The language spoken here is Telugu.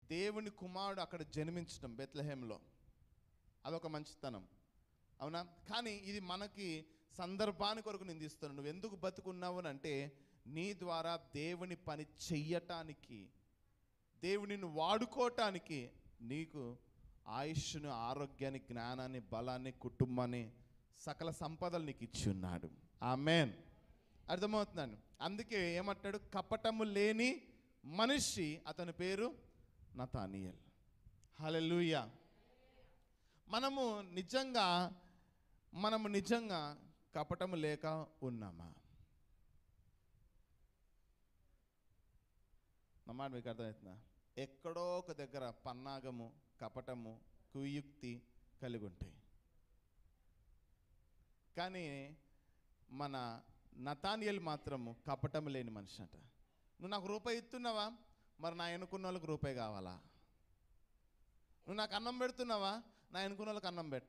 దేవుని కుమారుడు అక్కడ జన్మించడం బెత్లెహేంలో అదొక మంచితనం, అవునా? కానీ ఇది మనకి సందర్భాన్ని కొరకు నేను తీస్తున్నాను. నువ్వు ఎందుకు బతుకున్నావు అని అంటే, నీ ద్వారా దేవుని పని చెయ్యటానికి, దేవునిని వాడుకోవటానికి నీకు ఆయుష్ను, ఆరోగ్యాన్ని, జ్ఞానాన్ని, బలాన్ని, కుటుంబాన్ని, సకల సంపదలు నీకు ఇచ్చి ఉన్నాడు. ఆమేన్. అర్థమవుతున్నాను. అందుకే ఏమంటాడు, కపటము లేని మనిషి, అతని పేరు నతానియేల్. హల్లెలూయా. మనము నిజంగా కపటము లేక ఉన్నామా? నా మాట మీకు అర్థమవుతుందా? ఎక్కడో ఒక దగ్గర పన్నాగము, కపటము, కుయుక్తి కలిగి ఉంటాయి. కానీ మన నతానియేల్ మాత్రము కపటం లేని మనిషి అంట. నువ్వు నాకు రూపాయి ఇస్తున్నావా, మరి నా ఎన్నుకున్న వాళ్ళకి రూపాయి కావాలా? నువ్వు నాకు అన్నం పెడుతున్నావా, నా ఎన్నుకున్న వాళ్ళకి అన్నం పెట్టాలి.